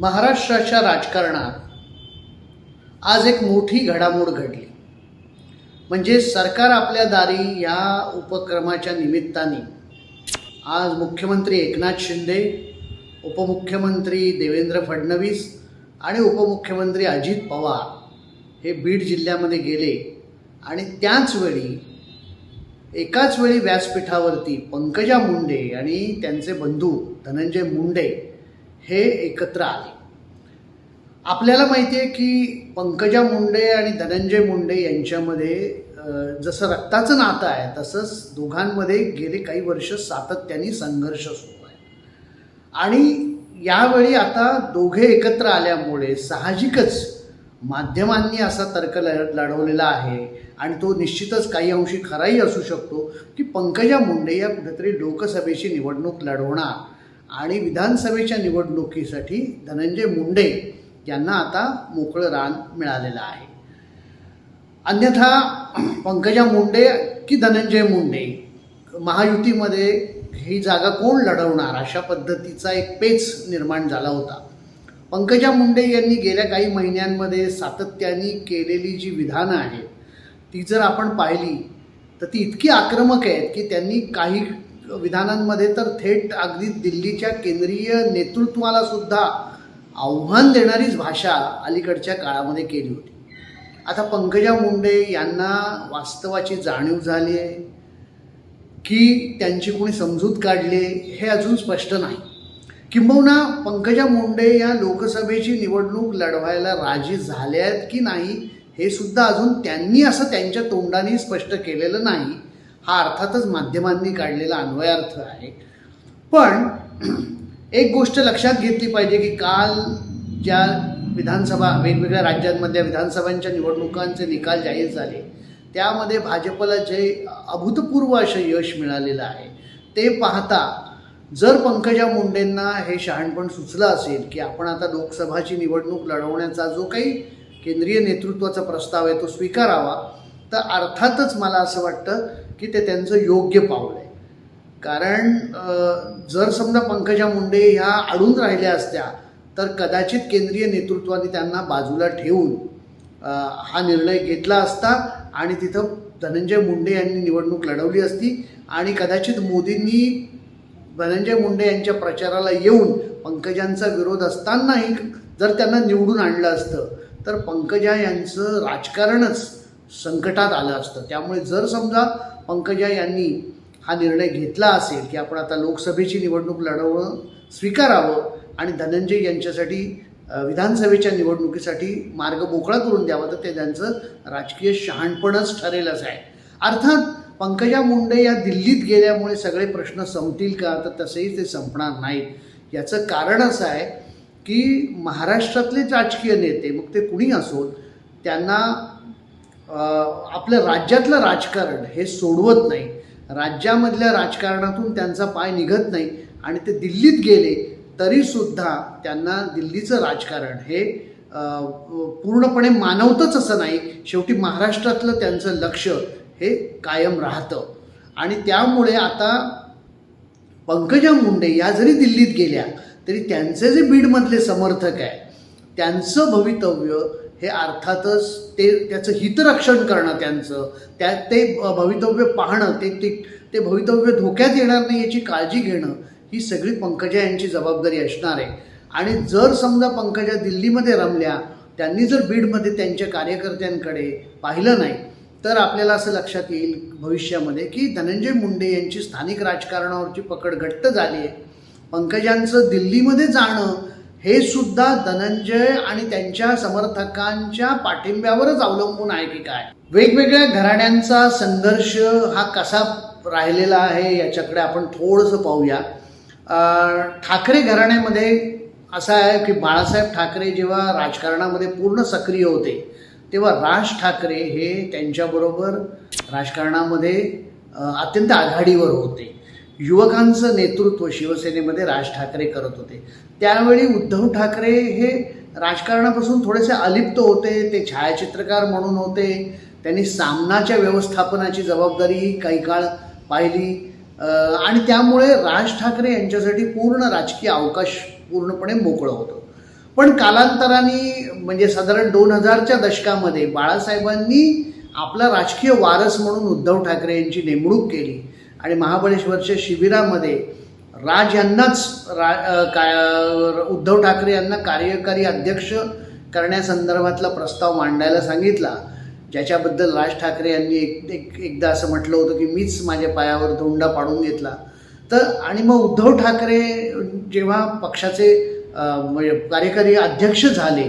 महाराष्ट्राच्या राजकारणात आज एक मोठी घडामोड घडली। म्हणजे सरकार आपल्या दारी या उपक्रमाच्या निमित्ताने आज मुख्यमंत्री एकनाथ शिंदे, उपमुख्यमंत्री देवेंद्र फडणवीस आणि उपमुख्यमंत्री अजित पवार हे बीड जिल्ह्यामध्ये गेले आणि त्याच वेळी एकाच वेळी व्यासपीठावरती पंकजा मुंडे आणि त्यांचे बंधू धनंजय मुंडे हे एकत्र आले। आपल्याला माहिती आहे की पंकजा मुंडे आणि धनंजय मुंडे यांच्यामध्ये जसं रक्ताचं नातं आहे तसंच दोघांमध्ये गेले काही वर्ष सातत्याने संघर्ष सुरू आहे। आणि यावेळी आता दोघे एकत्र आल्यामुळे साहजिकच माध्यमांनी असा तर्क लढवलेला आहे आणि तो निश्चितच काही अंशी खराही असू शकतो की पंकजा मुंडे या कुठेतरी लोकसभेची निवडणूक लढवणार आणि विधानसभेच्या निवडणुकीसाठी धनंजय मुंडे यांना आता मोकळं रान मिळालेलं आहे। अन्यथा पंकजा मुंडे की धनंजय मुंडे महायुतीमध्ये ही जागा कोण लढवणार अशा पद्धतीचा एक पेच निर्माण झाला होता। पंकजा मुंडे यांनी गेल्या काही महिन्यांमध्ये सातत्याने केलेली जी विधानं आहेत ती जर आपण पाहिली तर ती इतकी आक्रमक आहेत की त्यांनी काही विधानांमध्ये तर थेट अगदी दिल्लीच्या केंद्रीय नेतृत्वाला सुद्धा आव्हान देणारीच भाषा अलीकडच्या काळामध्ये केली होती। आता पंकजा मुंडे यांना वास्तवाची जाणीव झाली आहे की त्यांची कोणी समजूत काढली हे अजून स्पष्ट नाही। किंबहुना पंकजा मुंडे या लोकसभेची निवडणूक लढवायला राजी झाल्या आहेत की नाही हे सुद्धा अजून त्यांनी असं त्यांच्या तोंडाने स्पष्ट केलेलं नाही। हा अर्थातच माध्यमांनी काढलेला अन्वयार्थ आहे। पण एक गोष्ट लक्षात घेतली पाहिजे की काल ज्या विधानसभा वेगवेगळ्या राज्यांमधल्या विधानसभांच्या निवडणुकांचे निकाल जाहीर झाले त्यामध्ये भाजपला जे अभूतपूर्व असं यश मिळालेलं आहे ते पाहता जर पंकजा मुंडेंना हे शहाणपण सुचलं असेल की आपण आता लोकसभाची निवडणूक लढवण्याचा जो काही केंद्रीय नेतृत्वाचा प्रस्ताव आहे तो स्वीकारावा तर अर्थातच मला असं वाटतं की ते त्यांचं योग्य पाऊल आहे। कारण जर समजा पंकजा मुंडे ह्या अडून राहिल्या असत्या तर कदाचित केंद्रीय नेतृत्वाने त्यांना बाजूला ठेवून हा निर्णय घेतला असता आणि तिथं धनंजय मुंडे यांनी निवडणूक लढवली असती आणि कदाचित मोदींनी धनंजय मुंडे यांच्या प्रचाराला येऊन पंकजांचा विरोध असतानाही जर त्यांना निवडून आणलं असतं तर पंकजा यांचं राजकारणच संकटात आलं असतं। त्यामुळे जर समजा पंकजा यांनी हा निर्णय घेतला असेल की आपण आता लोकसभेची निवडणूक लढवणं स्वीकारावं आणि धनंजय यांच्यासाठी विधानसभेच्या निवडणुकीसाठी मार्ग मोकळा करून द्यावा तर ते त्यांचं राजकीय शहाणपणच ठरेलच आहे। अर्थात पंकजा मुंडे या दिल्लीत गेल्यामुळे सगळे प्रश्न संपतील का तर तसेही ते संपणार नाहीत। याचं कारण असं आहे की महाराष्ट्रातले राजकीय नेते मग ते कुणी असोत त्यांना आपल्या राज्यातलं राजकारण हे सोडवत नाही, राज्यामधल्या राजकारणातून त्यांचा पाय निघत नाही आणि ते दिल्लीत गेले तरीसुद्धा त्यांना दिल्लीचं राजकारण हे पूर्णपणे मानवतंच असं नाही, शेवटी महाराष्ट्रातलं त्यांचं लक्ष हे कायम राहतं। आणि त्यामुळे आता पंकजा मुंडे या जरी दिल्लीत गेल्या तरी त्यांचे जे बीडमधले समर्थक आहे त्यांचं भवितव्य हे अर्थातच त्याचं हितरक्षण करणं त्यांचं ते भवितव्य पाहणं ते भवितव्य धोक्यात येणार नाही याची काळजी घेणं ही सगळी पंकजा यांची जबाबदारी असणार आहे। आणि जर समजा पंकजा दिल्लीमध्ये रमल्या त्यांनी जर बीडमध्ये त्यांच्या कार्यकर्त्यांकडे पाहिलं नाही तर आपल्याला असं लक्षात येईल भविष्यामध्ये की धनंजय मुंडे यांची स्थानिक राजकारणावरची पकड घट्ट झाली आहे। पंकजांचं दिल्लीमध्ये जाणं हे सुद्धा धनंजय आणि त्यांच्या समर्थकांच्या पाठिंब्यावरच अवलंबून आहे की काय। वेगवेगळ्या घराण्यांचा संघर्ष हा कसा राहिलेला आहे याच्याकडे आपण थोडंसं पाहूया। ठाकरे घराण्यामध्ये असं आहे की बाळासाहेब ठाकरे जेव्हा राजकारणामध्ये पूर्ण सक्रिय होते तेव्हा राज ठाकरे हे त्यांच्याबरोबर राजकारणामध्ये अत्यंत आघाडीवर होते। युवकांचं नेतृत्व शिवसेनेमध्ये राज ठाकरे करत होते। त्यावेळी उद्धव ठाकरे हे राजकारणापासून थोडेसे अलिप्त होते, ते छायाचित्रकार म्हणून होते, त्यांनी सामनाच्या व्यवस्थापनाची जबाबदारी काही काळ पाहिली आणि त्यामुळे राज ठाकरे यांच्यासाठी पूर्ण राजकीय अवकाश पूर्णपणे मोकळं होतं। पण कालांतराने म्हणजे साधारण 2000च्या दशकामध्ये बाळासाहेबांनी आपला राजकीय वारस म्हणून उद्धव ठाकरे यांची नेमणूक केली आणि महाबळेश्वरच्या शिबिरामध्ये राज यांनाच उद्धव ठाकरे यांना कार्यकारी अध्यक्ष करण्यासंदर्भातला प्रस्ताव मांडायला सांगितला, ज्याच्याबद्दल राज ठाकरे यांनी एकदा असं म्हटलं होतं की मीच माझ्या पायावर धोंडा पाडून घेतला. तर आणि मग उद्धव ठाकरे जेव्हा पक्षाचे कार्यकारी अध्यक्ष झाले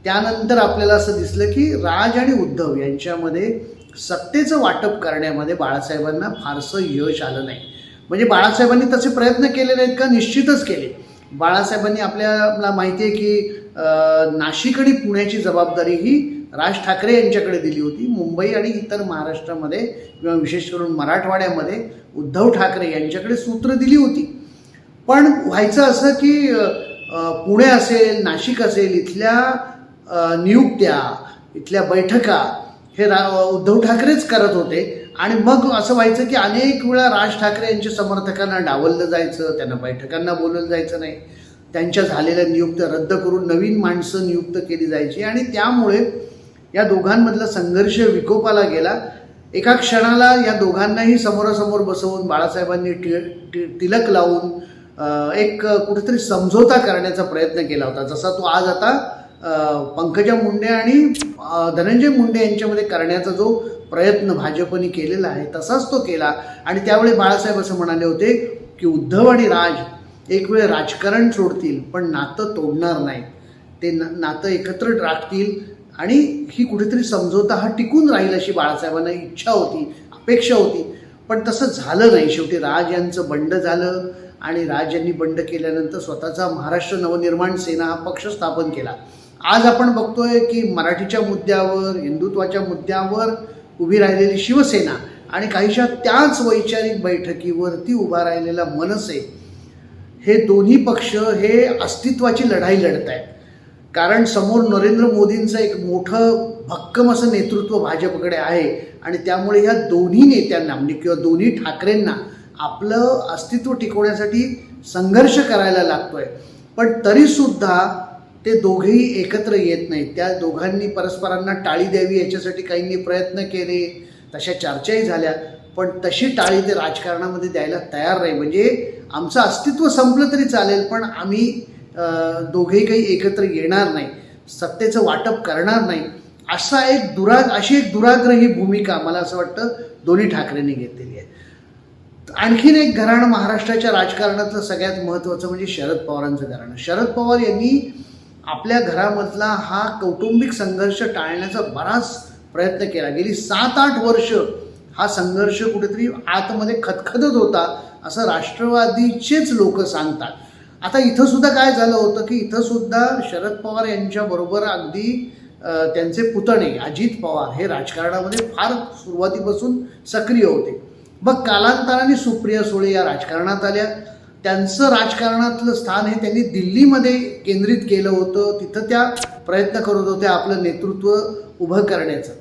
त्यानंतर आपल्याला असं दिसलं की राज आणि उद्धव यांच्यामध्ये सत्तेचं वाटप करण्यामध्ये बाळासाहेबांना फारसं यश आलं नाही. म्हणजे बाळासाहेबांनी तसे प्रयत्न केले नाहीत का? निश्चितच केले. बाळासाहेबांनी आपल्याला माहिती आहे की नाशिक आणि पुण्याची जबाबदारी ही राज ठाकरे यांच्याकडे दिली होती. मुंबई आणि इतर महाराष्ट्रामध्ये किंवा विशेष करून मराठवाड्यामध्ये उद्धव ठाकरे यांच्याकडे सूत्र दिली होती. पण व्हायचं असं की पुणे असेल, नाशिक असेल, इथल्या नियुक्त्या, इथल्या बैठका हे उद्धव ठाकरेच करत होते आणि मग असं व्हायचं की अनेक वेळा राज ठाकरे यांच्या समर्थकांना डावललं जायचं, त्यांना बैठकांना बोलवलं जायचं नाही, त्यांच्या झालेल्या नियुक्त्या रद्द करून नवीन माणसं नियुक्त केली जायची आणि त्यामुळे या दोघांमधला संघर्ष विकोपाला गेला. एका क्षणाला या दोघांनाही समोरासमोर बसवून बाळासाहेबांनी तिलक लावून एक कुठेतरी समझोता करण्याचा प्रयत्न केला होता, जसा तो आज आता पंकजा मुंडे आणि धनंजय मुंडे यांच्यामध्ये करण्याचा जो प्रयत्न भाजपने केलेला आहे तसाच तो केला. आणि त्यावेळी बाळासाहेब असं म्हणाले होते की उद्धव आणि राज एक वेळ राजकारण सोडतील पण नातं तोडणार नाही, ते नातं एकत्र राखतील आणि ही कुठेतरी समझोता हा टिकून राहील अशी बाळासाहेबांना इच्छा होती, अपेक्षा होती. पण तसं झालं नाही. शेवटी राज यांचं बंड झालं आणि राज यांनी बंड केल्यानंतर स्वतःचा महाराष्ट्र नवनिर्माण सेना हा पक्ष स्थापन केला. आज आपण बघतोय की मराठीच्या मुद्द्यावर, हिंदुत्वाच्या मुद्द्यावर उभी राहिलेली शिवसेना आणि काहीशा त्याच वैचारिक बैठकीवरती उभा राहिलेला मनसे, हे दोन्ही पक्ष हे अस्तित्वाची लढाई लढत आहेत. कारण समोर नरेंद्र मोदींचं एक मोठं भक्कम असं नेतृत्व भाजपकडे आहे आणि त्यामुळे ह्या दोन्ही नेत्यांना किंवा दोन्ही ठाकरेंना आपलं अस्तित्व टिकवण्यासाठी संघर्ष करायला लागतोय. पण तरीसुद्धा ते दोघेही एकत्र येत नाहीत. त्या दोघांनी परस्परांना टाळी द्यावी याच्यासाठी काहींनी प्रयत्न केले, तशा चर्चाही झाल्या, पण तशी टाळी ते राजकारणामध्ये द्यायला तयार नाही. म्हणजे आमचं अस्तित्व संपलं तरी चालेल पण आम्ही दोघेही काही एकत्र येणार नाही, सत्तेचं वाटप करणार नाही, अशी एक दुराग्रही भूमिका मला असं वाटतं दोन्ही ठाकरेंनी घेतलेली आहे. आणखीन एक घराणं महाराष्ट्राच्या राजकारणातलं सगळ्यात महत्त्वाचं म्हणजे शरद पवारांचं घराणं. शरद पवार यांनी आपल्या घरामधला हा कौटुंबिक संघर्ष टाळण्याचा बराच प्रयत्न केला. गेली 7-8 वर्ष हा संघर्ष कुठेतरी आतमध्ये खदखदत होता असं राष्ट्रवादीचेच लोक सांगतात. आता इथं सुद्धा काय झालं होतं की इथं सुद्धा शरद पवार यांच्याबरोबर अगदी त्यांचे पुतणे अजित पवार हे राजकारणामध्ये फार सुरुवातीपासून सक्रिय होते. मग कालांतराने सुप्रिया सुळे या राजकारणात आल्या. त्यांचं राजकारणातलं स्थान हे त्यांनी दिल्लीमध्ये केंद्रित केलं होतं. तिथं त्या प्रयत्न करत होत्या आपलं नेतृत्व उभं करण्याचं.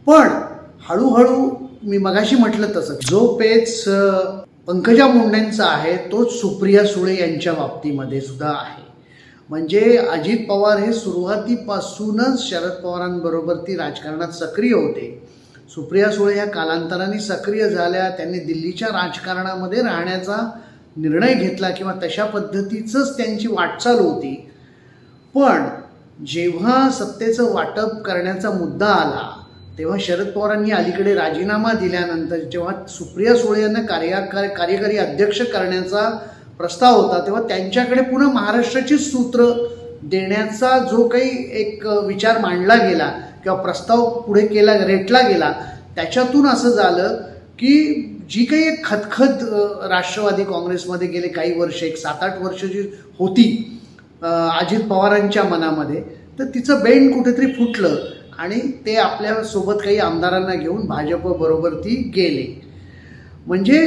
पण हळूहळू मी मगाशी म्हटलं तसं जो पेच पंकजा मुंडेंचा आहे तोच सुप्रिया सुळे यांच्या बाबतीमध्ये सुद्धा आहे. म्हणजे अजित पवार हे सुरुवातीपासूनच शरद पवारांबरोबर ती राजकारणात सक्रिय होते. सुप्रिया सुळे ह्या कालांतराने सक्रिय झाल्या. त्यांनी दिल्लीच्या राजकारणामध्ये राहण्याचा निर्णय घेतला किंवा तशा पद्धतीचंच त्यांची वाटचाल होती. पण जेव्हा सत्तेचं वाटप करण्याचा मुद्दा आला तेव्हा शरद पवारांनी अलीकडे राजीनामा दिल्यानंतर जेव्हा सुप्रिया सुळे यांना कार्यकारी अध्यक्ष करण्याचा प्रस्ताव होता तेव्हा त्यांच्याकडे पुन्हा महाराष्ट्राची सूत्र देण्याचा जो काही एक विचार मांडला गेला किंवा प्रस्ताव पुढे रेटला गेला त्याच्यातून असं झालं की जी काही एक खदखद राष्ट्रवादी काँग्रेसमध्ये गेले काही वर्ष, एक 7-8 वर्ष जी होती अजित पवारांच्या मनामध्ये, तर तिचं बेंड कुठेतरी फुटलं आणि ते आपल्यासोबत काही आमदारांना घेऊन भाजपबरोबर ती गेले. म्हणजे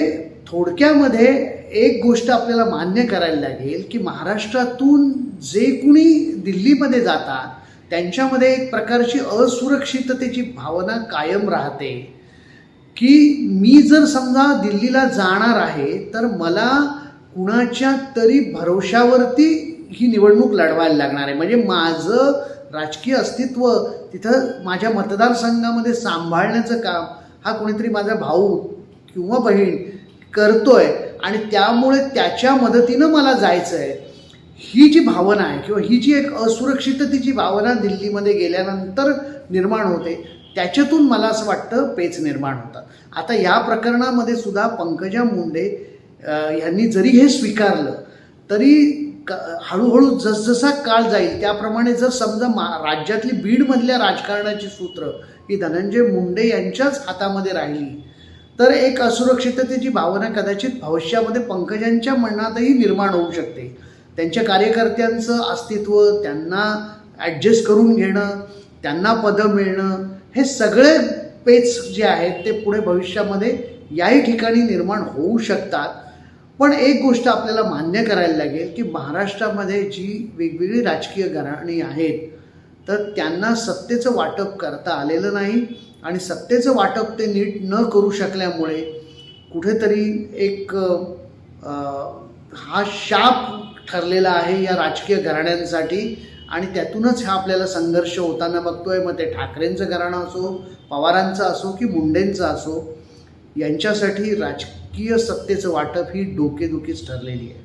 थोडक्यामध्ये एक गोष्ट आपल्याला मान्य करायला लागेल की महाराष्ट्रातून जे कुणी दिल्लीमध्ये जातात त्यांच्यामध्ये एक प्रकारची असुरक्षिततेची भावना कायम राहते की मी जर समजा दिल्लीला जाणार आहे तर मला कुणाच्या तरी भरोशावरती ही निवडणूक लढवायला लागणार आहे. म्हणजे माझं राजकीय अस्तित्व तिथं माझ्या मतदारसंघामध्ये सांभाळण्याचं काम हा कोणीतरी माझा भाऊ किंवा बहीण करतोय आणि त्यामुळे त्याच्या मदतीनं मला जायचं आहे, ही जी भावना आहे किंवा ही जी एक असुरक्षिततेची भावना दिल्लीमध्ये गेल्यानंतर निर्माण होते, त्याच्यातून मला असं वाटतं पेच निर्माण होतात. आता या प्रकरणामध्ये सुद्धा पंकजा मुंडे यांनी जरी हे स्वीकारलं तरी हळूहळू जसजसा काळ जाईल त्याप्रमाणे जर समजा राज्यातली बीडमधल्या राजकारणाची सूत्र ही धनंजय मुंडे यांच्याच हातामध्ये राहिली तर एक असुरक्षिततेची भावना कदाचित भविष्यामध्ये पंकजांच्या मनातही निर्माण होऊ शकते. त्यांच्या कार्यकर्त्यांचं अस्तित्व, त्यांना ॲडजस्ट करून घेणं, त्यांना पदं मिळणं, हे सगळे पेच जे आहेत ते पुढे भविष्यामध्ये याही ठिकाणी निर्माण होऊ शकतात. पण एक गोष्ट आपल्याला मान्य करायला लागेल की महाराष्ट्रामध्ये जी वेगवेगळी राजकीय घराणी आहेत तर त्यांना सत्तेचं वाटप करता आलेलं नाही आणि सत्तेचं वाटप ते नीट न करू शकल्यामुळे कुठेतरी एक हा शाप ठरलेला आहे या राजकीय घराण्यांसाठी आणि त्यातूनच हा आपल्याला संघर्ष होताना बघतोय. मग ते ठाकरेंचं घराणं असो, पवारांचं असो की मुंडेंचं असो, यांच्यासाठी राजकीय सत्तेचं वाटप ही डोकेदुखीच ठरलेली आहे.